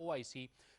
OIC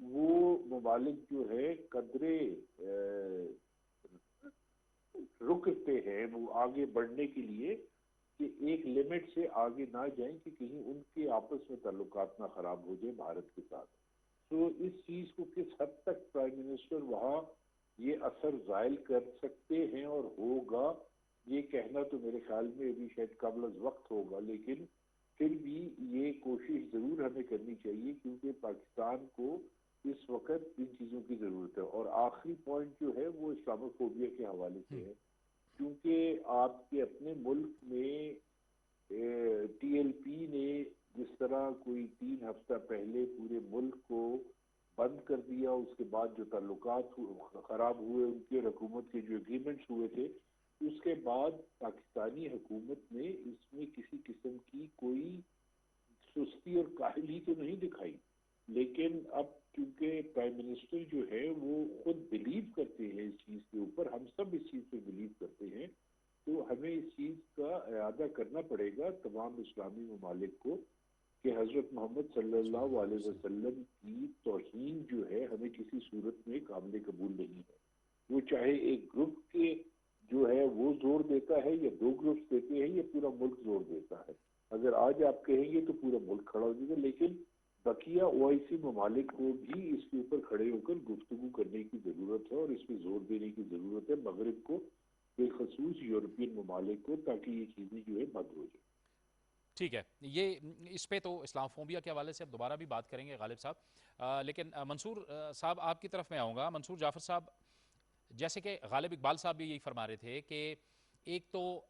وہ ممالک جو ہے قدرے رکتے ہیں وہ آگے بڑھنے کے لیے کہ ایک لمٹ سے آگے نہ جائیں کہ کہیں ان کے آپس میں تعلقات نہ خراب ہو جائے بھارت کے ساتھ. تو اس چیز کو کس حد تک پرائم منسٹر وہاں یہ اثر زائل کر سکتے ہیں اور ہوگا، یہ کہنا تو میرے خیال میں ابھی شاید قبل از وقت ہوگا، لیکن پھر بھی یہ کوشش ضرور ہمیں کرنی چاہیے کیونکہ پاکستان کو اس وقت ان چیزوں کی ضرورت ہے. اور آخری پوائنٹ جو ہے وہ اسلاموفوبیا کے حوالے سے ہے، کیونکہ آپ کے اپنے ملک میں ٹی ایل پی نے جس طرح کوئی 3 ہفتہ پہلے پورے ملک کو بند کر دیا، اس کے بعد جو تعلقات خراب ہوئے ان کے حکومت کے جو اگریمنٹس ہوئے تھے، اس کے بعد پاکستانی حکومت نے اس میں کسی قسم کی کوئی سستی اور کاہلی تو نہیں دکھائی. لیکن اب کیونکہ پرائم منسٹر جو ہے وہ خود بلیو کرتے ہیں اس چیز کے اوپر، ہم سب اس چیز پہ بلیو کرتے ہیں، تو ہمیں اس چیز کا اعادہ کرنا پڑے گا تمام اسلامی ممالک کو کہ حضرت محمد صلی اللہ علیہ وسلم کی توہین جو ہے ہمیں کسی صورت میں قابل قبول نہیں ہے. وہ چاہے ایک گروپ کے جو ہے وہ زور دیتا ہے یا 2 گروپس دیتے ہیں یا پورا ملک زور دیتا ہے. اگر آج آپ کہیں گے تو پورا ملک کھڑا ہو جائے گا، لیکن بقیہ OIC ممالک کو بھی اس کے اوپر کھڑے ہو کر گفتگو کرنے کی ضرورت ہے اور اس پہ زور دینے کی ضرورت ہے مغرب کو، بالخصوص یورپین ممالک کو، تاکہ یہ چیزیں جو ہے بند ہو جائیں. ٹھیک ہے، یہ اس پہ تو اسلام فوبیا کے حوالے سے اب دوبارہ بھی بات کریں گے غالب صاحب، لیکن منصور صاحب آپ کی طرف میں آؤں گا. منصور جعفر صاحب، جیسے کہ غالب اقبال صاحب بھی یہی فرما رہے تھے کہ ایک تو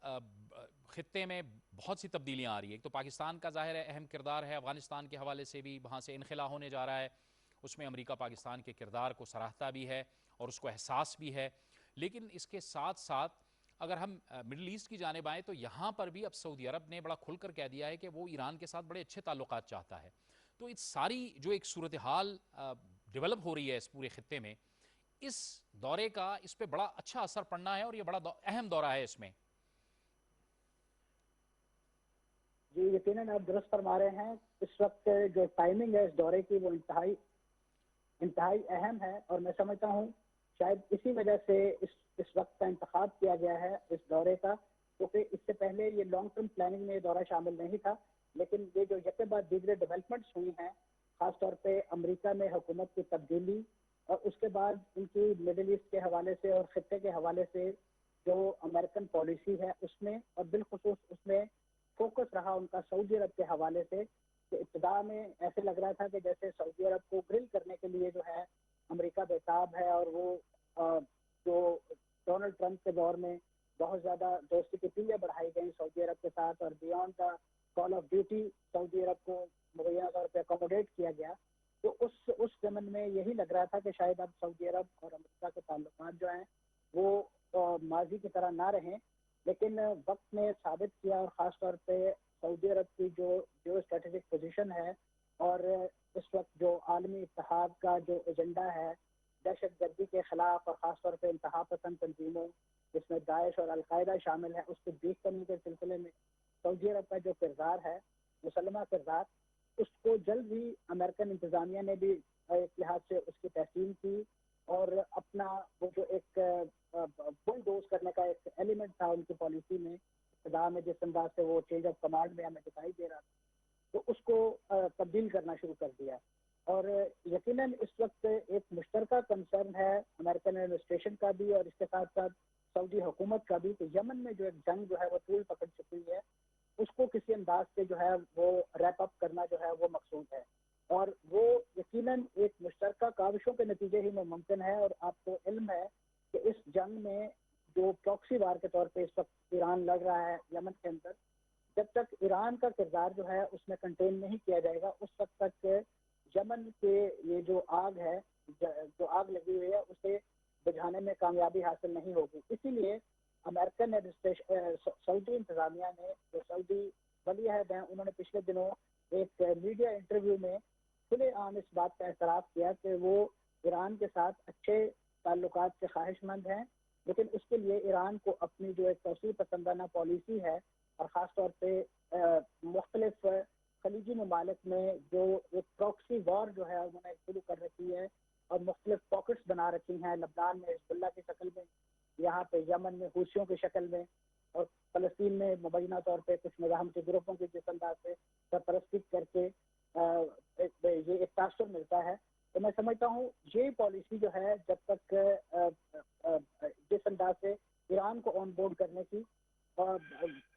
خطے میں بہت سی تبدیلیاں آ رہی ہیں. ایک تو پاکستان کا ظاہر ہے اہم کردار ہے، افغانستان کے حوالے سے بھی وہاں سے انخلا ہونے جا رہا ہے، اس میں امریکہ پاکستان کے کردار کو سراہتا بھی ہے اور اس کو احساس بھی ہے. لیکن اس کے ساتھ ساتھ اگر ہم مڈل ایسٹ کی جانب آئیں تو یہاں پر بھی اب سعودی عرب نے بڑا کھل کر کہہ دیا ہے کہ وہ ایران کے ساتھ بڑے اچھے تعلقات چاہتا ہے. تو اس ساری جو ایک صورتحال ڈیولپ ہو رہی ہے اس پورے خطے میں، اس دورے کا اس پہ بڑا اچھا اثر پڑنا ہے اور یہ بڑا اہم دورہ ہے اس میں. جی یقیناً آپ درست فرما رہے ہیں. اس وقت جو ٹائمنگ ہے اس دورے کی وہ انتہائی اہم ہے، اور میں سمجھتا ہوں شاید اسی وجہ سے اس وقت کا انتخاب کیا گیا ہے اس دورے کا، کیونکہ اس سے پہلے یہ لانگ ٹرم پلاننگ میں یہ دورہ شامل نہیں تھا. لیکن یہ جو یکے بعد دیگر ڈیولپمنٹس ہوئی ہیں، خاص طور پہ امریکہ میں حکومت کی تبدیلی اور اس کے بعد ان کی مڈل ایسٹ کے حوالے سے اور خطے کے حوالے سے جو امریکن پالیسی ہے اس میں، اور بالخصوص اس میں فوکس رہا ان کا سعودی عرب کے حوالے سے، کہ ابتدا میں ایسے لگ رہا تھا کہ جیسے سعودی عرب کو گرل کرنے کے لیے جو ہے امریکہ بےتاب ہے، اور وہ جو ڈونلڈ ٹرمپ کے دور میں بہت زیادہ دوستی کی تیزیں بڑھائی گئیں سعودی عرب کے ساتھ، اور beyond the call of duty سعودی عرب کو مبینہ طور پہ اکوموڈیٹ کیا گیا. تو اس زمن میں یہی لگ رہا تھا کہ شاید اب سعودی عرب اور امریکہ کے تعلقات جو ہیں وہ ماضی کی طرح نہ رہیں. لیکن وقت نے ثابت کیا، اور خاص طور پہ سعودی عرب کی جو اسٹریٹجک پوزیشن ہے اور اس وقت جو عالمی اتحاد کا جو ایجنڈا ہے دہشت گردی کے خلاف، اور خاص طور پہ انتہا پسند تنظیموں جس میں داعش اور القاعدہ شامل ہے، اس کو بیک کرنے کے سلسلے میں سعودی عرب کا جو کردار ہے، مسلمہ کردار، اس کو جلد ہی امریکن انتظامیہ نے بھی ایک لحاظ سے اس کی تحسین کی، اور اپنا وہ جو ایک بل ڈوز کرنے کا ایک ایلیمنٹ تھا ان کی پالیسی میں، ابتدا میں جس انداز سے وہ چینج آف کمانڈ میں ہمیں دکھائی دے رہا تھا، تو اس کو تبدیل کرنا شروع کر دیا. اور یقیناً اس وقت ایک مشترکہ کنسرن ہے امریکن ایڈمنسٹریشن کا بھی اور اس کے ساتھ ساتھ سعودی حکومت کا بھی، کہ یمن میں جو ایک جنگ جو ہے وہ طول پکڑ چکی ہے، اس کو کسی انداز سے جو ہے وہ ریپ اپ کرنا جو ہے وہ مقصود ہے. اور وہ یقیناً ایک مشترکہ کاوشوں کے نتیجے ہی میں ممکن ہے. اور آپ کو علم ہے کہ اس جنگ میں جو پراکسی وار کے طور پہ اس وقت ایران لڑ رہا ہے یمن کے اندر، جب تک ایران کا کردار جو ہے اس میں کنٹین نہیں کیا جائے گا، اس وقت تک یمن کے یہ جو آگ ہے، جو آگ لگی ہوئی ہے، اسے بجھانے میں کامیابی حاصل نہیں ہوگی. اسی لیے امریکن سعودی انتظامیہ نے، جو سعودی ولی عہد ہیں، انہوں نے پچھلے دنوں ایک میڈیا انٹرویو میں کھلے عام اس بات کا اعتراف کیا کہ وہ ایران کے ساتھ اچھے تعلقات کے خواہش مند ہیں، لیکن اس کے لیے ایران کو اپنی جو ایک توسیع پسندانہ پالیسی ہے، اور خاص طور پہ مختلف خلیجی ممالک ممالک میں جو ایک پروکسی وار جو ہے انہوں نے شروع کر رکھی ہے اور مختلف پاکٹس بنا رکھی ہیں، لبنان میں حزب اللہ کی شکل میں، یہاں پہ یمن میں حوثیوں کی شکل میں، اور فلسطین میں مبینہ طور پہ کچھ مزاحمتی گروپوں کی جس انداز سے سرپرستی کر کے یہ ایک تاثر ملتا ہے. تو میں سمجھتا ہوں یہ پالیسی جو ہے جب تک جس انداز سے ایران کو آن بورڈ کرنے کی اور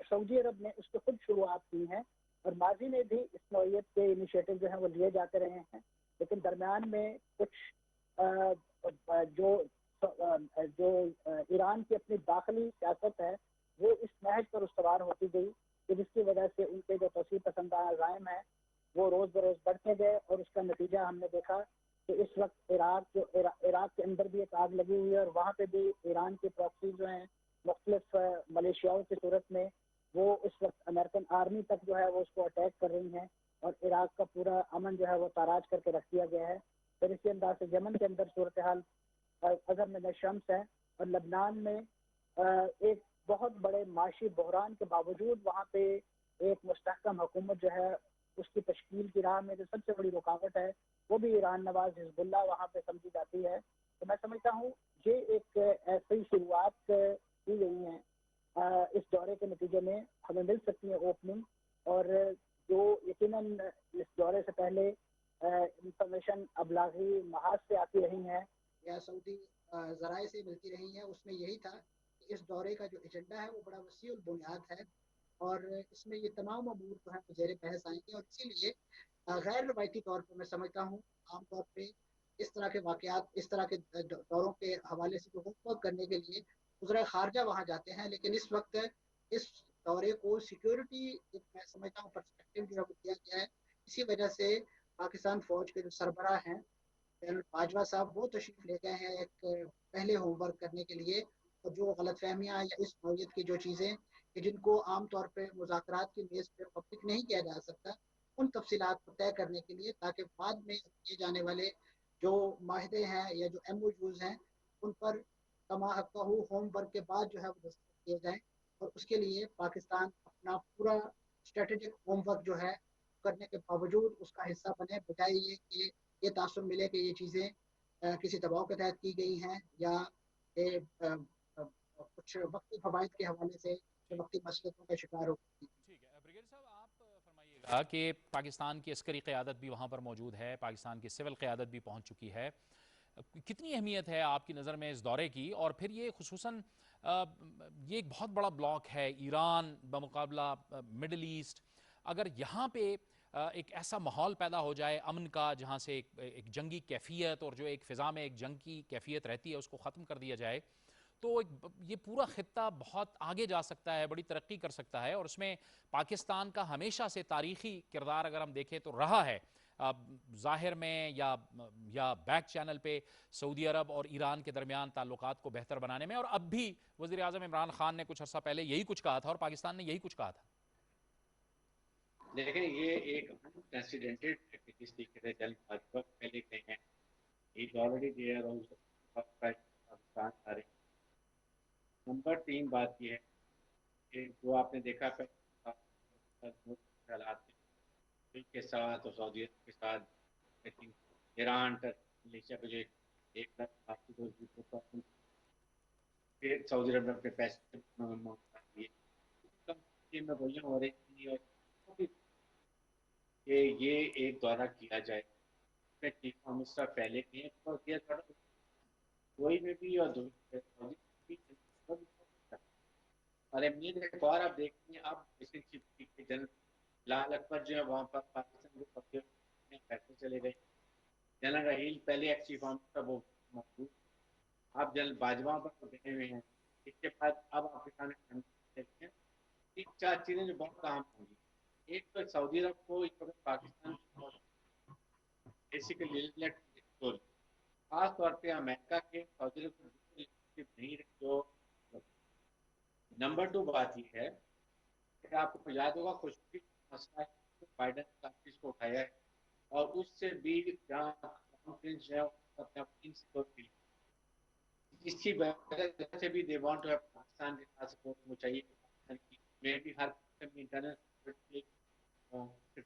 سعودی عرب نے اس کو خود شروعات کی ہیں، اور ماضی میں بھی اس نوعیت کے انیشیٹو جو ہیں وہ لیے جاتے رہے ہیں، لیکن درمیان میں کچھ جو ایران کی اپنی داخلی سیاست ہے وہ اس نہج پر استوار ہوتی گئی کہ جس کی وجہ سے ان کے جو توسیع پسندانہ عزائم ہیں وہ روز بروز بڑھتے گئے، اور اس کا نتیجہ ہم نے دیکھا کہ اس وقت عراق کے اندر بھی ایک آگ لگی ہوئی ہے، اور وہاں پہ بھی ایران کی پراکسی جو ہیں مختلف ملیشیاؤں کی صورت میں وہ اس وقت امریکن آرمی تک جو ہے وہ اس کو اٹیک کر رہی ہیں، اور عراق کا پورا امن جو ہے وہ تاراج کر کے رکھ دیا گیا ہے. پھر اسی انداز سے یمن کے اندر صورتحال اظہر میں شمس ہے، اور لبنان میں ایک بہت بڑے معاشی بحران کے باوجود وہاں پہ ایک مستحکم حکومت جو ہے اس کی تشکیل کی راہ میں جو سب سے بڑی رکاوٹ ہے وہ بھی ایران نواز حزب اللہ وہاں پہ سمجھی جاتی ہے. تو میں سمجھتا ہوں یہ ایک ایسی شروعات کی گئی ہیں اس دورے کے نتیجے میں ہمیں مل سکتی ہے اوپننگ، اور جو یقیناً اس دورے سے پہلے انفارمیشن ابلاغی محاذ سے آتی رہی ہیں یا سعودی ذرائع سے ملتی رہی ہیں، اس میں یہی تھا کہ اس دورے کا جو ایجنڈا ہے وہ بڑا وسیع البنیاد ہے، اور اس میں یہ تمام امور جو ہیں زیر بحث آئیں گے، اور اسی لیے غیر روایتی طور پر میں سمجھتا ہوں عام طور پہ اس طرح کے واقعات، اس طرح کے دوروں کے حوالے سے جو حکومت کرنے کے لیے وزرائے خارجہ وہاں جاتے ہیں، لیکن اس وقت اس دورے کو سیکیورٹی میں سمجھتا ہوں پرسپیکٹو جو ہے دیا گیا ہے. اسی وجہ سے پاکستان فوج کے جو سربراہ ہیں جنرل باجوہ صاحب وہ تشریف لے گئے ہیں ایک پہلے ہوم ورک کرنے کے لیے، اور جو غلط فہمیاں یا اس نوعیت کی جو چیزیں کہ جن کو عام طور پہ مذاکرات کی میز پہ پبلک نہیں کیا جا سکتا، ان تفصیلات کو طے کرنے کے لیے، تاکہ بعد میں کیے جانے والے جو معاہدے ہیں یا جو ایم او یوز ہیں ان پر ہوم ورک کے بعد جو ہے وہ دستخط کیے جائیں، اور اس کے لیے پاکستان اپنا پورا اسٹریٹجک ہوم ورک جو ہے کرنے کے باوجود اس کا حصہ بنے، بجائے یہ کہ یہ تاثر ملے کہ یہ چیزیں کسی دباؤ کے تحت کی گئی ہیں یا کچھ وقتی فوائد کے حوالے سے وقتی مسئلوں کا شکار ہو گئی. ٹھیک ہے بریگیڈیئر صاحب، آپ فرمائیے گا کہ پاکستان کی عسکری قیادت بھی وہاں پر موجود ہے، پاکستان کی سول قیادت بھی پہنچ چکی ہے، کتنی اہمیت ہے آپ کی نظر میں اس دورے کی؟ اور پھر یہ خصوصاً یہ ایک بہت بڑا بلاک ہے ایران بمقابلہ مڈل ایسٹ، اگر یہاں پہ ایک ایسا ماحول پیدا ہو جائے امن کا جہاں سے ایک جنگی کیفیت اور جو ایک فضا میں ایک جنگ کی کیفیت رہتی ہے اس کو ختم کر دیا جائے، تو یہ پورا خطہ بہت آگے جا سکتا ہے، بڑی ترقی کر سکتا ہے، اور اس میں پاکستان کا ہمیشہ سے تاریخی کردار اگر ہم دیکھیں تو رہا ہے ظاہر میں یا بیک چینل پہ سعودی عرب اور ایران کے درمیان تعلقات کو بہتر بنانے میں، اور اب بھی وزیر اعظم عمران خان نے کچھ عرصہ پہلے یہی کچھ کہا تھا اور پاکستان نے یہی کچھ کہا تھا. دیکھیں یہ ایک انپریسیڈنٹڈ ایکٹیویٹیز طریقے سے جلد بھاجپا پہلے کہیں ہیں یہ آلریڈی دیر پاکستان آ رہے. نمبر 3 بات یہ ہے کہ جو آپ نے دیکھا حالات کے ساتھ اور سعودی عرب کے ساتھ ایران ملیشیا پہ جو ایک سعودی عرب نے اپنے پیسے میں وہی ہو رہی تھی کہ یہ ایک دورہ کیا جائے ہم اس طرح پہلے کیے کوئی میں بھی اور امنیت ایک اور آپ دیکھیں گے آپ جنرل لال اکبر جو ہے وہاں پر پاکستان کے قبضے بیٹھے چلے گئے، جنرل رحیل پہلے ایک چیف آف وہ موجود، آپ جنرل باجوہ پر گئے ہوئے ہیں، اس کے بعد اب آپ کے سامنے 3-4 چیزیں جو بہت اہم ہوں گی. ایک تو سعودی عرب کو پاکستان خاص طور پہ امریکہ کے سعودی عرب نہیں جو. نمبر 2 بات یہ ہے کہ آپ کو یاد ہوگا خوشبو مسئلہ بائیڈن کا اس کو اٹھایا ہے اور اس سے بھی اس کی وجہ سے بھی they want to have Pakistan کے ساتھ سپورٹ وہ چاہیے میں بھی ہر انٹرنل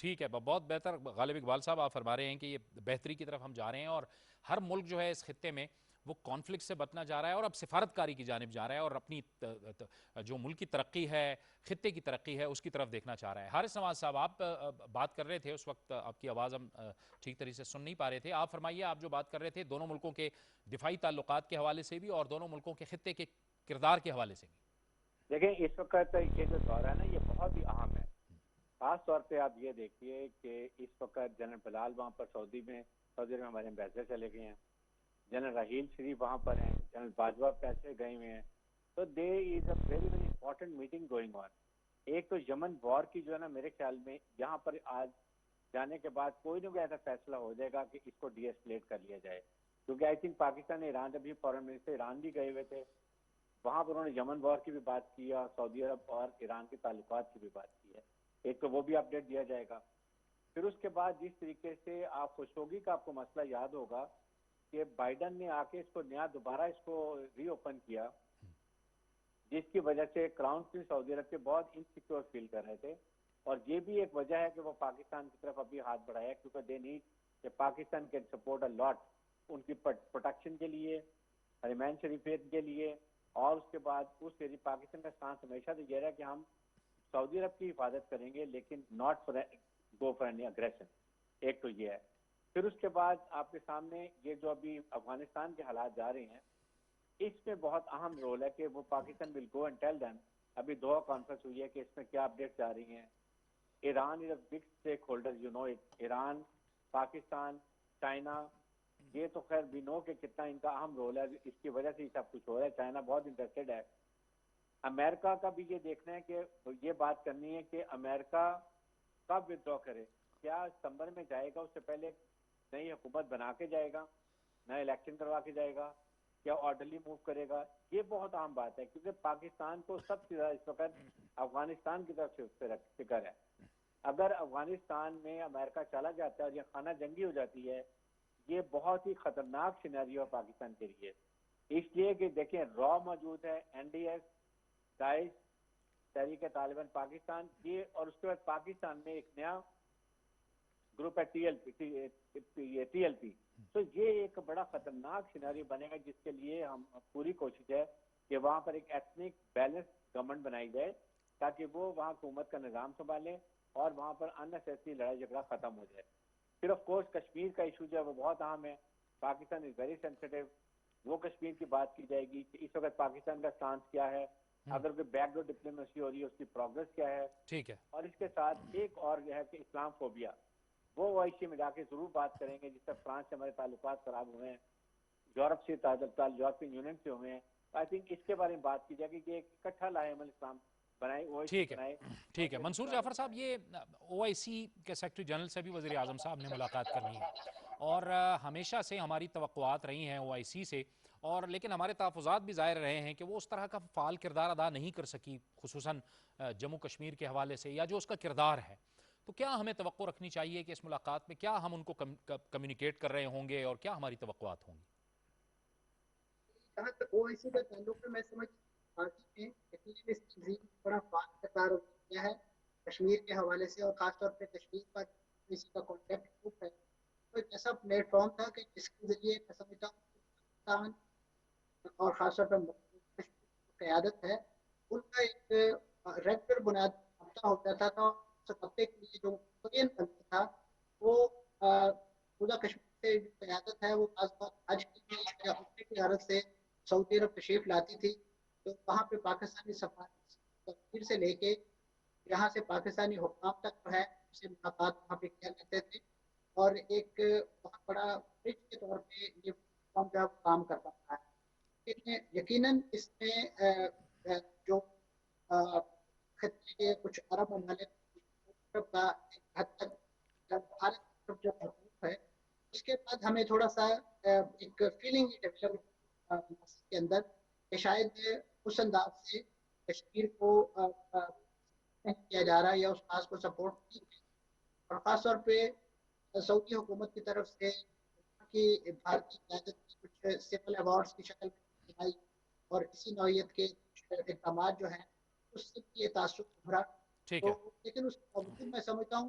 ٹھیک ہے، بہت بہتر غالب اقبال صاحب، آپ فرما رہے ہیں کہ یہ بہتری کی طرف ہم جا رہے ہیں اور ہر ملک جو ہے اس خطے میں وہ کانفلکٹ سے بچنا جا رہا ہے اور اب سفارتکاری کی جانب جا رہا ہے اور اپنی جو ملک کی ترقی ہے، خطے کی ترقی ہے، اس کی طرف دیکھنا چاہ رہا ہے۔ حارث نواز صاحب، آپ بات کر رہے تھے، اس وقت آپ کی آواز ہم ٹھیک طریقے سے سن نہیں پا رہے تھے۔ آپ فرمائیے، آپ جو بات کر رہے تھے دونوں ملکوں کے دفاعی تعلقات کے حوالے سے بھی اور دونوں ملکوں کے خطے کے کردار کے حوالے سے بھی۔ دیکھیں اس وقت یہ جو دور ہے نا یہ بہت ہی اہم ہے، خاص طور پہ آپ یہ دیکھیے کہ اس وقت جنرل بلال وہاں پر سعودی میں ہمارے ایمبیسڈر چلے گئے ہیں، جنرل رحیل شریف وہاں پر ہیں، جنرل باجوہ پیسے گئے ہوئے ہیں، تو they is a very very important meeting going on. ایک تو یمن وار کی جو ہے نا میرے خیال میں یہاں پر آج جانے کے بعد کوئی نہ کوئی ایسا فیصلہ ہو جائے گا کہ اس کو ڈی ایسکیلیٹ کر لیا جائے، کیونکہ آئی تھنک پاکستان ایران ابھی فارن منسٹر ایران بھی گئے ہوئے تھے، وہاں پر انہوں نے یمن وار کی بھی بات کی اور سعودی عرب اور ایران کے تعلقات کی بھی بات کی ہے، ایک تو وہ بھی اپڈیٹ دیا جائے گا۔ پھر اس کے بعد جس طریقے سے آپ خشوگی کا آپ کو مسئلہ یاد ہوگا کہ بائیڈن نے آ کے اس کو دوبارہ اس کو ری اوپن کیا، جس کی وجہ سے کراؤن پرنس سعودی عرب کے بہت انسیکیور فیل کر رہے تھے، اور یہ بھی ایک وجہ ہے کہ وہ پاکستان کی طرف ابھی ہاتھ بڑھایا ہے، کیونکہ دے نیڈ کہ پاکستان کین سپورٹ اے لاٹ ان کی پروٹیکشن کے لیے، حرمین شریفین کے لیے، اور اس کے بعد اس پاکستان کا سانس ہمیشہ تو یہ رہا کہ ہم سعودی عرب کی حفاظت کریں گے لیکن not go for any aggression, ایک تو یہ ہے۔ پھر اس کے بعد آپ کے سامنے یہ جو ابھی افغانستان کے حالات جا رہے ہیں، اس میں بہت اہم رول ہے کہ وہ پاکستان ول گو اینڈ ٹیل دیم، ابھی دوحہ کانفرنس ہوئی ہے کہ اس میں کیا اپڈیٹس جا رہی ہیں۔ Iran is a big stakeholder, you know it, Iran, Pakistan, China, یہ تو خیر بھی نو کہ کتنا ان کا اہم رول ہے، اس کی وجہ سے یہ سب کچھ ہو رہا ہے، چائنا بہت انٹرسٹڈ ہے۔ امریکہ کا بھی یہ دیکھنا ہے کہ یہ بات کرنی ہے کہ امریکہ کب ودرا کرے، کیا ستمبر میں جائے گا، اس سے پہلے نئی حکومت بنا کے جائے گا، نئے الیکشن کروا کے جائے گا، کیا آرڈرلی موو کرے گا، یہ بہت اہم بات ہے، کیونکہ پاکستان کو سب سے زیادہ اس وقت افغانستان کی طرف سے فکر ہے۔ اگر افغانستان میں امریکہ چلا جاتا ہے اور یہ خانہ جنگی ہو جاتی ہے، یہ بہت ہی خطرناک سینیریو ہے پاکستان کے لیے، اس لیے کہ دیکھیں را موجود ہے، این ڈی ایس، داعش، تحریک طالبان پاکستان، یہ، اور اس کے بعد پاکستان میں ایک نیا گروپ ہے ٹی ایل پی، تو یہ ایک بڑا خطرناک سینیریو بنے گا، جس کے لیے ہم پوری کوشش ہے کہ وہاں پر ایک ایتھنک بیلنس گورنمنٹ بنائی جائے تاکہ وہ وہاں حکومت کا نظام سنبھالے اور وہاں پر اننیسیسری لڑائی جھگڑا ختم ہو جائے۔ پھر آف کورس کشمیر کا ایشو جو ہے وہ بہت اہم ہے، پاکستان از ویری سینسیٹیو، وہ کشمیر کی بات کی جائے گی کہ اس وقت پاکستان کا سٹانس کیا ہے، اگر کوئی بیک ڈور ڈپلومیسی ہو رہی ہے اس کی پروگرس کیا ہے، ٹھیک ہے، اور اس کے ساتھ ایک اور یہ ہے کہ اسلام فوبیا، وہ OIC میں جا کے ضرور بات کریں گے، جس سے فرانس سے ہمارے تعلقات خراب ہوئے ہیں، یورپ سے یورپین یونین سے ہوئے ہیں، آئی تھنک اس کے بارے میں بات کی جائے گی کہ ایک اکٹھا لائے عمل اسلام بنائے، OIC بنائے۔ ٹھیک ہے منصور جعفر صاحب، یہ OIC کے سیکرٹری جنرل سے بھی وزیر اعظم صاحب نے ملاقات کرنی ہے اور ہمیشہ سے ہماری توقعات رہی ہیں OIC سے، اور لیکن ہمارے تحفظات بھی ظاہر رہے ہیں کہ وہ اس طرح کا فعال کردار ادا نہیں کر سکی، خصوصاً جموں کشمیر کے حوالے سے یا جو اس کا کردار ہے۔ تو کیا ہمیں توقع رکھنی چاہیے کہ اس ملاقات میں کیا ہم ان کو کمیونیکیٹ کر رہے ہوں گے اور کیا ہماری توقعات ہوں گی؟ جہاں تک OIC کا تعلق ہے، میں سمجھ پارٹی میں اس تنظیم بڑا فعال کردار کیا ہے کشمیر کے حوالے سے، اور خاص طور پہ کشمیر پر OIC کا کانٹیکٹ گروپ ہے، تو ایک ایسا پلیٹ فارم تھا کہ جس کے ذریعے میں سمجھتا ہوں پاکستان اور خاص طور پر کشمیر کی قیادت ہے، ان کا ایک ریگولر بنیاد ہفتہ ہوتا تھا، اس ہفتے کے لیے جو بنتا تھا وہ پورا کشمیر سے جو قیادت ہے وہ خاص بات حج کی غرض سے سعودی عرب تشریف لاتی تھی، تو وہاں پہ پاکستانی سفیر سے لے کے یہاں سے پاکستانی حکام تک جو ہے اسے ملاقات وہاں پہ کیا کرتے تھے، اور ایک بہت بڑا برج کے طور پہ یہ کام کرتا رہا ہے۔ یقیناً اس میں جو خطے کے کچھ عرب ممالک کا ایک حد تک بھارت جو حقوق ہے، اس کے بعد ہمیں تھوڑا سا ایک فیلنگ ڈیولپ کے اندر کہ شاید اس انداز سے کشمیر کو کیا جا رہا ہے یا اس خاص کو سپورٹ نہیں ہے، اور خاص طور پہ سعودی حکومت کی طرف سے کی بھارتی قیادت کی کچھ سول ایوارڈز کی شکل میں آئی، اور اسی نوعیت کے اقدامات جو ہیں اس سے یہ تعصب ابھرا، ٹھیک تو ہے، لیکن اس کے باوجود میں سمجھتا ہوں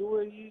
UAE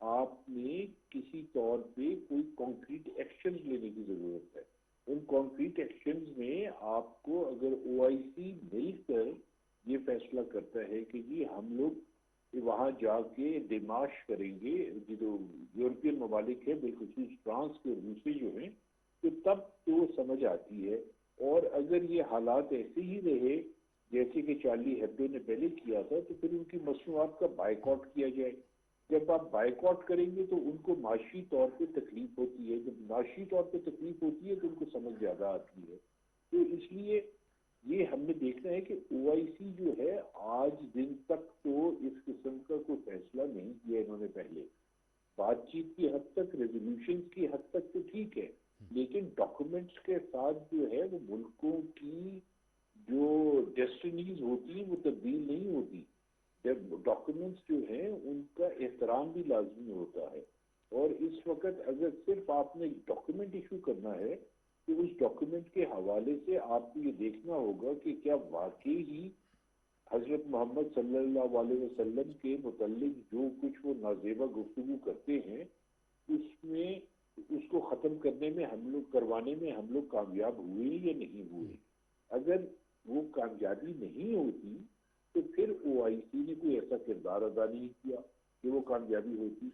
آپ نے کسی طور پہ کوئی کانکریٹ ایکشن لینے کی ضرورت ہے. ان کانکریٹ ایکشنز میں آپ کو اگر OIC مل کر یہ فیصلہ کرتا ہے کہ جی ہم لوگ وہاں جا کے ڈیمارش کریں گے، جو یورپین ممالک ہے بالخصوص فرانس کے اور دوسرے جو ہیں، تو تب تو سمجھ آتی ہے. اور اگر یہ حالات ایسے ہی رہے جیسے کہ چارلی ہیبڈو نے پہلے کیا تھا تو پھر ان کی مصنوعات کا بائیکاٹ کیا جائے. جب آپ بائیکاٹ کریں گے تو ان کو معاشی طور پہ تکلیف ہوتی ہے، جب معاشی طور پہ تکلیف ہوتی ہے تو ان کو سمجھ زیادہ آتی ہے. تو اس لیے یہ ہم نے دیکھنا ہے کہ OIC جو ہے آج دن تک تو اس قسم کا کوئی فیصلہ نہیں کیا انہوں نے. پہلے بات چیت کی حد تک، ریزولوشن کی حد تک تو ٹھیک ہے، لیکن ڈاکومنٹس کے ساتھ جو ہے وہ ملکوں کی جو ڈیسٹنیز ہوتی ہیں وہ تبدیل نہیں ہوتی. جب ڈاکومنٹس جو ہیں ان کا احترام بھی لازمی ہوتا ہے. اور اس وقت اگر صرف آپ نے ڈاکومنٹ ایشو کرنا ہے تو اس ڈاکومنٹ کے حوالے سے آپ کو یہ دیکھنا ہوگا کہ کیا واقعی ہی حضرت محمد صلی اللہ علیہ وسلم کے متعلق جو کچھ وہ نازیبہ گفتگو کرتے ہیں اس میں اس کو ختم کرنے میں کروانے میں ہم لوگ کامیاب ہوئے یا نہیں ہوئے. اگر وہ کامیابی نہیں ہوتی تو پھر OIC نے کوئی ایسا کردار ادا نہیں کیا کہ وہ کامیابی ہوتی.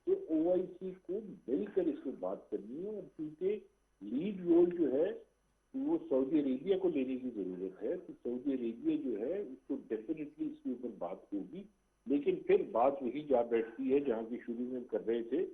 تو OIC کو مل کر اس پہ بات کرنی ہے، اور کیونکہ لیڈ رول جو ہے وہ سعودی عربیہ کو لینے کی ضرورت ہے، تو سعودی عربیہ جو ہے اس کو ڈیفینیٹلی اس کے اوپر بات ہوگی. لیکن پھر بات وہی جا بیٹھتی ہے جہاں کی شروع میں کر رہے تھے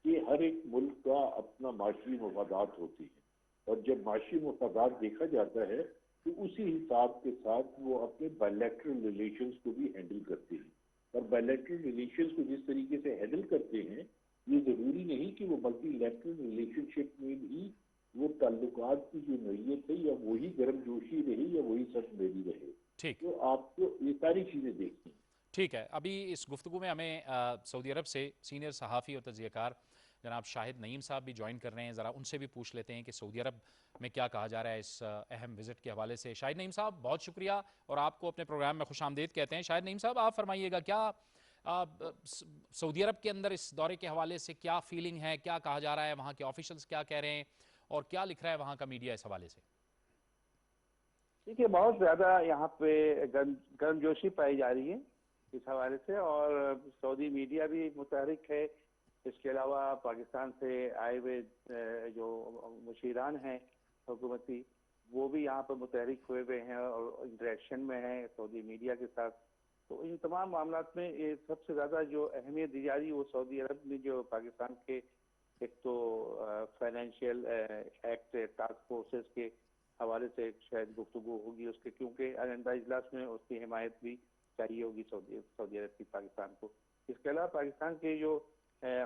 کہ ہر ایک ملک کا اپنا معاشی مفادات ہوتے ہیں، اور جب معاشی مفادات دیکھا جاتا ہے تو اسی حساب کے ساتھ وہ اپنے بائیلیٹرل ریلیشنز کو بھی ہینڈل کرتے ہیں. اور بائیلیٹرل ریلیشنز کو جس طریقے سے ہینڈل کرتے ہیں یہ ضروری نہیں کہ وہ ملٹی لیٹرل ریلیشن شپ میں بھی وہ تعلقات کی جو نوعیت ہے یا وہی گرم جوشی رہے یا وہی سچ میری رہے. ٹھیک، تو آپ کو یہ ساری چیزیں دیکھنی ہیں. ٹھیک ہے. ابھی اس گفتگو میں ہمیں سعودی عرب سے سینئر صحافی اور تجزیہ کار جناب شاہد نعیم صاحب بھی جوائن کر رہے ہیں. ذرا ان سے بھی پوچھ لیتے ہیں کہ سعودی عرب میں کیا کہا جا رہا ہے اس اہم وزٹ کے حوالے سے. شاہد نعیم صاحب بہت شکریہ اور آپ کو اپنے پروگرام میں خوش آمدید کہتے ہیں. شاہد نعیم صاحب آپ فرمائیے گا، کیا سعودی عرب کے اندر اس دورے کے حوالے سے کیا فیلنگ ہے، کیا کہا جا رہا ہے، وہاں کے آفیشلز کیا کہہ رہے ہیں اور کیا لکھ رہا ہے وہاں کا میڈیا اس حوالے سے؟ دیکھیے بہت زیادہ یہاں پہ گرم جوشی پائی جا رہی ہے اس حوالے سے، اور سعودی میڈیا بھی متحرک ہے. اس کے علاوہ پاکستان سے آئے ہوئے جو مشیران ہیں حکومتی وہ بھی یہاں پر متحرک ہوئے ہیں اور انٹریکشن میں ہیں سعودی میڈیا کے ساتھ. تو ان تمام معاملات میں یہ سب سے زیادہ جو اہمیت دی جا رہی ہے وہ سعودی عرب میں جو پاکستان کے ایک تو فائنینشیل ایکٹ ٹاسک فورسز کے حوالے سے شاید گفتگو ہوگی اس کے، کیونکہ آئندہ اجلاس میں اس کی حمایت بھی چاہیے ہوگی سعودی عرب کی پاکستان کو. اس کے علاوہ پاکستان کے جو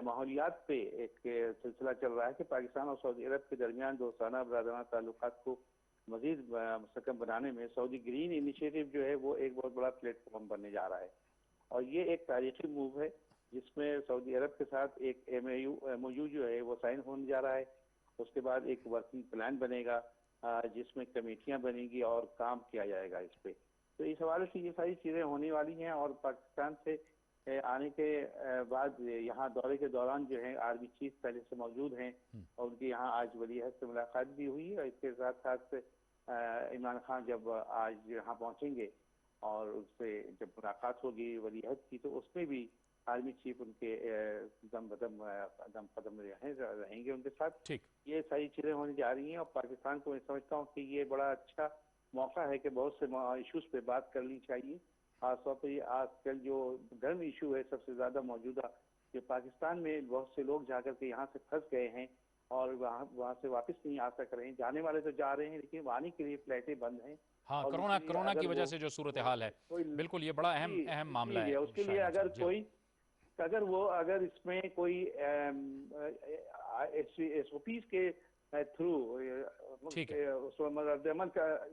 ماحولیات پہ ایک سلسلہ چل رہا ہے کہ پاکستان اور سعودی عرب کے درمیان دوستانہ برادرانہ تعلقات کو مزید مستحکم بنانے میں سعودی گرین انیشیٹو جو ہے وہ ایک بہت بڑا پلیٹ فارم بننے جا رہا ہے. اور یہ ایک تاریخی موو ہے جس میں سعودی عرب کے ساتھ ایک MOU جو ہے وہ سائن ہونے جا رہا ہے. اس کے بعد ایک ورکنگ پلان بنے گا جس میں کمیٹیاں بنیں گی اور کام کیا جائے گا اس پہ. تو اس حوالے سے یہ ساری چیزیں ہونے والی ہیں. اور پاکستان سے آنے کے بعد یہاں دورے کے دوران جو ہے آرمی چیف پہلے سے موجود ہیں اور ان کی یہاں آج ولی عہد سے ملاقات بھی ہوئی. اور اس کے ساتھ ساتھ عمران خان جب آج یہاں پہنچیں گے اور اس سے جب ملاقات ہوگی ولی عہد کی تو اس میں بھی آرمی چیف ان کے دم قدم رہیں گے ان کے ساتھ. یہ ساری چیزیں ہونے جا رہی ہیں اور پاکستان کو میں سمجھتا ہوں کہ یہ بڑا اچھا موقع ہے کہ بہت سے ایشوز پہ بات کرنی چاہیے. خاص طور پہ یہ آج کل جو گرم ایشو ہے سب سے زیادہ موجودہ کہ پاکستان میں بہت سے لوگ جا کر کے یہاں سے پھنس گئے ہیں اور وہاں سے واپس نہیں آ سک رہے ہیں. جانے والے تو جا رہے ہیں لیکن آنے کے لیے فلائٹیں بند ہیں. ہاں، کرونا کی وجہ سے جو صورتحال ہے بالکل یہ بڑا اہم معاملہ ہے. اس کے لیے اگر اس میں کوئی SOPs کے تھرو اس رد عمل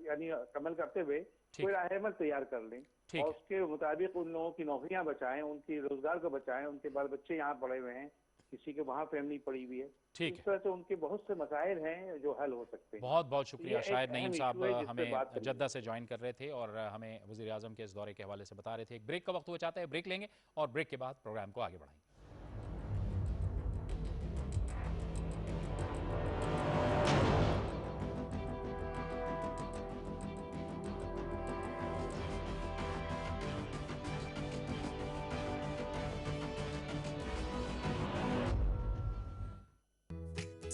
یعنی عمل کرتے ہوئے کوئی راہ عمل تیار کر لیں اور اس کے مطابق ان لوگوں کی نوکریاں بچائیں، ان کی روزگار کو بچائیں. ان کے بال بچے یہاں پڑے ہوئے ہیں، کسی کے وہاں فیملی پڑی ہوئی ہے. اس طرح سے ان کے بہت سے مسائل ہیں جو حل ہو سکتے ہیں. بہت بہت شکریہ. شاہد نعیم صاحب ہمیں جدہ سے جوائن کر رہے تھے اور ہمیں وزیر اعظم کے اس دورے کے حوالے سے بتا رہے تھے. ایک بریک کا وقت ہوا چاہتا ہے، بریک لیں گے اور بریک کے بعد پروگرام کو آگے بڑھائیں گے.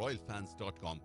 royalfans.com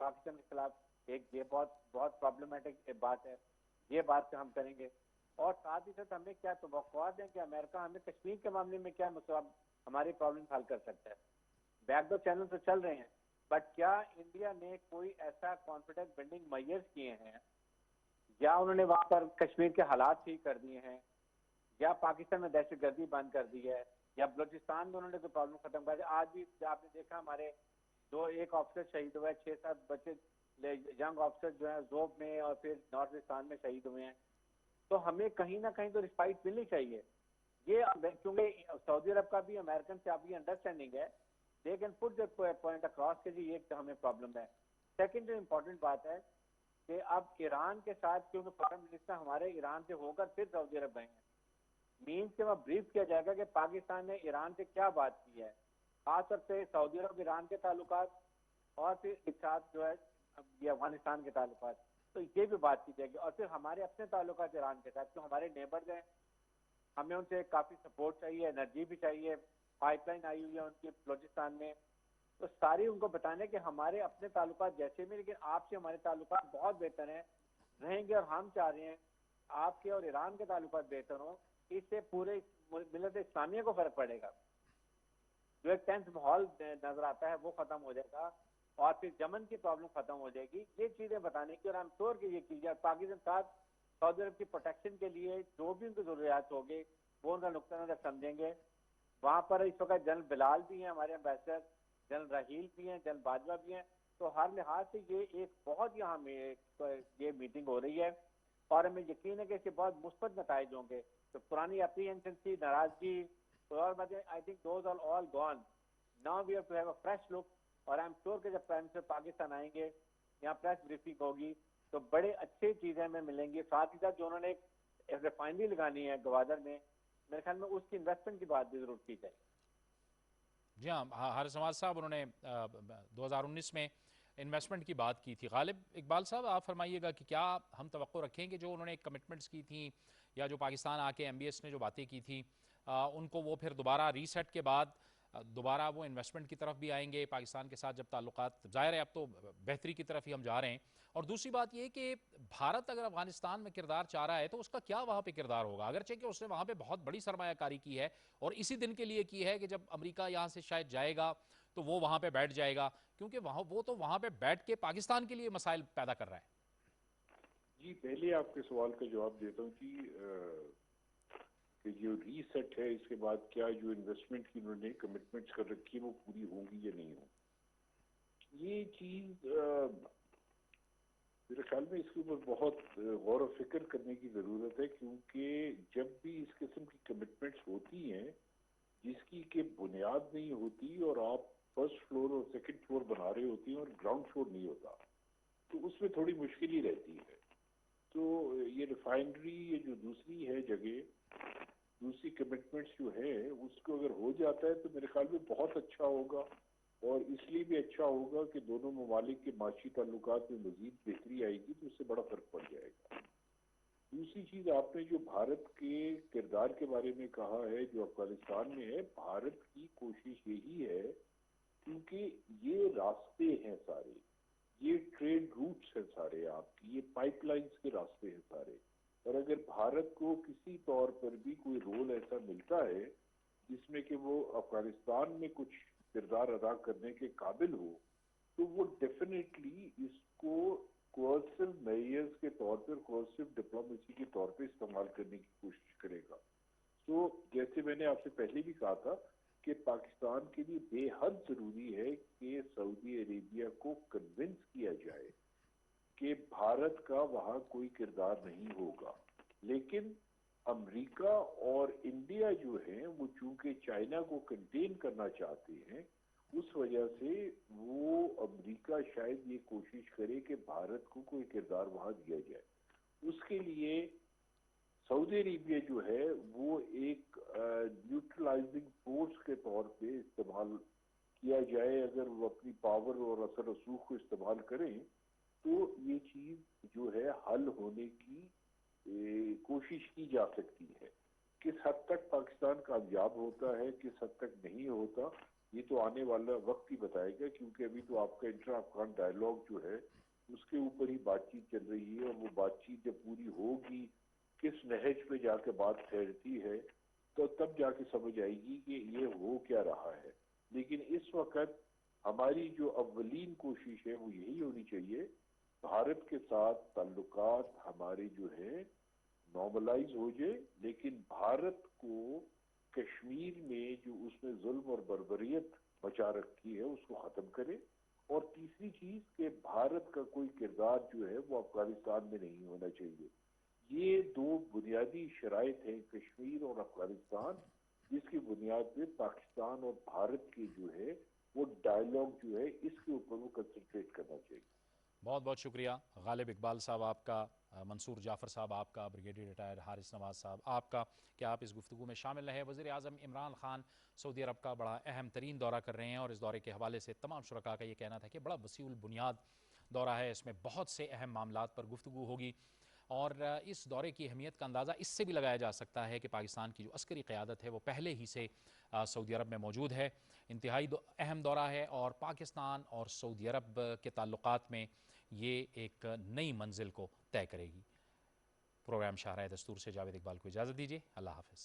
پاکستان کے خلاف ایک یہ بہت بہت پرابلمٹک بات ہے، یہ بات ہم کریں گے. اور ساتھ ہی ساتھ ہمیں کیا توقعات ہیں کہ امریکہ ہمیں کشمیر کے معاملے میں کیا ہماری پرابلم حل کر سکتا ہے. بیک ڈور چینل تو چل رہے ہیں، بٹ کیا انڈیا نے کوئی ایسا کانفیڈنس بلڈنگ میئرز کیے ہیں، یا انہوں نے وہاں پر کشمیر کے حالات ٹھیک کر دیے ہیں، یا پاکستان میں دہشت گردی بند کر دی ہے، یا بلوچستان میں انہوں نے کوئی پرابلم ختم کر دی. آج بھی آپ نے دیکھا ہمارے ایک آفیسر شہید ہوئے، 6-7 بچے ینگ آفیسر جو ہیں زوب میں اور پھر نارتھ وستان میں شہید ہوئے ہیں. تو ہمیں کہیں نہ کہیں تو رسپائٹ ملنی چاہیے. یہ کیونکہ سعودی عرب کا بھی امریکن سے اب یہ انڈرسٹینڈنگ ہے، they can put the point across کہ جی یہ ہمیں پرابلم ہے. سیکنڈ جو امپورٹنٹ بات ہے کہ اب ایران کے ساتھ، کیونکہ فارن منسٹر ہمارے ایران سے ہو کر پھر سعودی عرب گئے ہیں، مینس کہ وہ بریف کیا جائے گا کہ پاکستان نے ایران سے کیا بات کی ہے، خاص طور سے سعودی عرب ایران کے تعلقات، اور پھر ایک ساتھ جو ہے یہ افغانستان کے تعلقات. تو یہ بھی بات کی جائے گی. اور پھر ہمارے اپنے تعلقات ایران کے ساتھ، جو ہمارے نیبرز ہیں، ہمیں ان سے کافی سپورٹ چاہیے، انرجی بھی چاہیے. پائپ لائن آئی ہوئی ہے ان کی بلوچستان میں، تو ساری ان کو بتانے کہ ہمارے اپنے تعلقات جیسے بھی، لیکن آپ سے ہمارے تعلقات بہت بہتر ہیں رہیں گے، اور ہم چاہ رہے ہیں آپ کے اور ایران کے تعلقات بہتر ہوں. اس سے پورے ملت اسلامیہ کو فرق پڑے گا. جو ایک ٹینس ماحول نظر آتا ہے وہ ختم ہو جائے گا، اور پھر یمن کی پرابلم ختم ہو جائے گی. یہ چیزیں بتانے کی، اور ہم شور کہ یہ کیجیے. پاکستان ساتھ سعودی عرب کی پروٹیکشن کے لیے جو بھی ان کی ضروریات ہوگی وہ ان کا نقطہ نظر سمجھیں گے. وہاں پر اس وقت جنرل بلال بھی ہیں ہمارے امبیسڈر، جنرل رحیل بھی ہیں، جنرل باجوہ بھی ہیں. تو ہر لحاظ سے یہ ایک بہت یہاں میں یہ میٹنگ ہو رہی ہے، اور ہمیں یقین ہے کہ اس کے بہت مثبت نتائج ہوں گے. تو پرانی اپریہنشن تھی، ناراضگی اور باتیں، I think those are all gone. Now we have to have a fresh look. اور آئی ایم شیور کہ جب پرائم منسٹر پاکستان آئیں گے، یہاں پریس بریفنگ ہوگی تو بڑے اچھے چیزیں ہمیں ملیں گی. ساتھ ہی ساتھ جو انہوں نے ایک ریفائنری لگانی ہے گوادر میں، میرے خیال میں اس کی انویسٹمنٹ کی بات بھی ضرور کی جائے. جی ہاں، حارث سماج صاحب انہوں نے 2019 میں انویسٹمنٹ کی بات کی تھی. غالب اقبال صاحب آپ فرمائیے گا کہ کیا ہم توقع رکھیں کہ جو انہوں نے کمٹمنٹس کی تھیں، یا جو پاکستان آ کے ایم بی ایس نے جو باتیں کی تھیں، ان کو وہ پھر دوبارہ ری سیٹ کے بعد دوبارہ وہ انویسٹمنٹ کی طرف بھی آئیں گے پاکستان کے ساتھ، جب تعلقات ظاہر ہے اب تو بہتری کی طرف ہی ہم جا رہے ہیں. اور دوسری بات یہ کہ بھارت اگر افغانستان میں کردار چاہ رہا ہے تو اس کا کیا وہاں پہ کردار ہوگا؟ اگرچہ کہ اس نے وہاں پہ بہت بڑی سرمایہ کاری کی ہے، اور اسی دن کے لیے کی ہے کہ جب امریکہ یہاں سے شاید جائے گا تو وہ وہاں پہ بیٹھ جائے گا، کیونکہ وہ تو وہاں پہ بیٹھ کے پاکستان کے لیے مسائل پیدا کر رہا ہے. جی پہلے آپ کے سوال کا جواب دیتا ہوں کہ جو ری سیٹ ہے اس کے بعد کیا جو انویسٹمنٹ کی انہوں نے کمٹمنٹس کر رکھی ہے وہ پوری ہوں گی یا نہیں ہوں. یہ چیز میرے خیال میں اس کے اوپر بہت غور و فکر کرنے کی ضرورت ہے، کیونکہ جب بھی اس قسم کی کمٹمنٹس ہوتی ہیں جس کی کہ بنیاد نہیں ہوتی، اور آپ فرسٹ فلور اور سیکنڈ فلور بنا رہے ہوتے ہیں اور گراؤنڈ فلور نہیں ہوتا، تو اس میں تھوڑی مشکل ہی رہتی ہے. تو یہ ریفائنری، یہ جو دوسری ہے جگہ، دوسری کمٹمنٹس جو ہے اس کو اگر ہو جاتا ہے تو میرے خیال میں بہت اچھا ہوگا، اور اس لیے بھی اچھا ہوگا کہ دونوں ممالک کے معاشی تعلقات میں مزید بہتری آئے گی، تو اس سے بڑا فرق پڑ جائے گا. دوسری چیز آپ نے جو بھارت کے کردار کے بارے میں کہا ہے جو افغانستان میں ہے، بھارت کی کوشش یہی ہے، کیونکہ یہ راستے ہیں سارے، یہ ٹریڈ روٹس ہیں سارے، آپ کی یہ پائپ لائنز کے راستے ہیں سارے، اور اگر بھارت کو کسی طور پر بھی کوئی رول ایسا ملتا ہے جس میں کہ وہ افغانستان میں کچھ کردار ادا کرنے کے قابل ہو، تو وہ ڈیفینیٹلی اس کو کوئرسو میئرز کے طور پر، کوئرسو ڈپلومیسی کے طور پہ استعمال کرنے کی کوشش کرے گا. تو جیسے میں نے آپ سے پہلے بھی کہا تھا کہ پاکستان کے لیے بے حد ضروری ہے کہ سعودی عربیہ کو کنونس کیا جائے کہ بھارت کا وہاں کوئی کردار نہیں ہوگا. لیکن امریکہ اور انڈیا جو ہیں وہ چونکہ چائنا کو کنٹین کرنا چاہتے ہیں، اس وجہ سے وہ امریکہ شاید یہ کوشش کرے کہ بھارت کو کوئی کردار وہاں دیا جائے. اس کے لیے سعودی عربیہ جو ہے وہ ایک نیوٹرلائزنگ فورس کے طور پہ استعمال کیا جائے. اگر وہ اپنی پاور اور اثر رسوخ کو استعمال کریں تو یہ چیز جو ہے حل ہونے کی کوشش کی جا سکتی ہے. کس حد تک پاکستان کامیاب ہوتا ہے، کس حد تک نہیں ہوتا، یہ تو آنے والا وقت ہی بتائے گا، کیونکہ ابھی تو آپ کا انٹرا افغان ڈائلاگ جو ہے اس کے اوپر ہی بات چیت چل رہی ہے، اور وہ بات چیت جب پوری ہوگی، کس نہج پہ جا کے بات ٹھہرتی ہے، تو تب جا کے سمجھ آئے گی کہ یہ ہو کیا رہا ہے۔ لیکن اس وقت ہماری جو اولین کوشش ہے وہ یہی ہونی چاہیے، بھارت کے ساتھ تعلقات ہمارے جو ہے نارملائز ہو جائے، لیکن بھارت کو کشمیر میں جو اس نے ظلم اور بربریت مچا رکھی ہے اس کو ختم کرے، اور تیسری چیز کہ بھارت کا کوئی کردار جو ہے وہ افغانستان میں نہیں ہونا چاہیے۔ یہ دو بنیادی شرائط ہیں کشمیر اور افغانستان، جس کی بنیاد پہ پاکستان اور بھارت کی جو ہے وہ ڈائلاگ جو ہے اس کے اوپر وہ کنسنٹریٹ کرنا چاہیے۔ بہت بہت شکریہ غالب اقبال صاحب آپ کا، منصور جعفر صاحب آپ کا، بریگیڈیئر ریٹائر حارث نواز صاحب آپ کا، کہ آپ اس گفتگو میں شامل رہے۔ وزیر اعظم عمران خان سعودی عرب کا بڑا اہم ترین دورہ کر رہے ہیں، اور اس دورے کے حوالے سے تمام شرکاء کا یہ کہنا تھا کہ بڑا وسیع البنیاد دورہ ہے، اس میں بہت سے اہم معاملات پر گفتگو ہوگی، اور اس دورے کی اہمیت کا اندازہ اس سے بھی لگایا جا سکتا ہے کہ پاکستان کی جو عسکری قیادت ہے وہ پہلے ہی سے سعودی عرب میں موجود ہے۔ انتہائی اہم دورہ ہے، اور پاکستان اور سعودی عرب کے تعلقات میں یہ ایک نئی منزل کو طے کرے گی۔ پروگرام شاہراہ دستور سے جاوید اقبال کو اجازت دیجیے، اللہ حافظ۔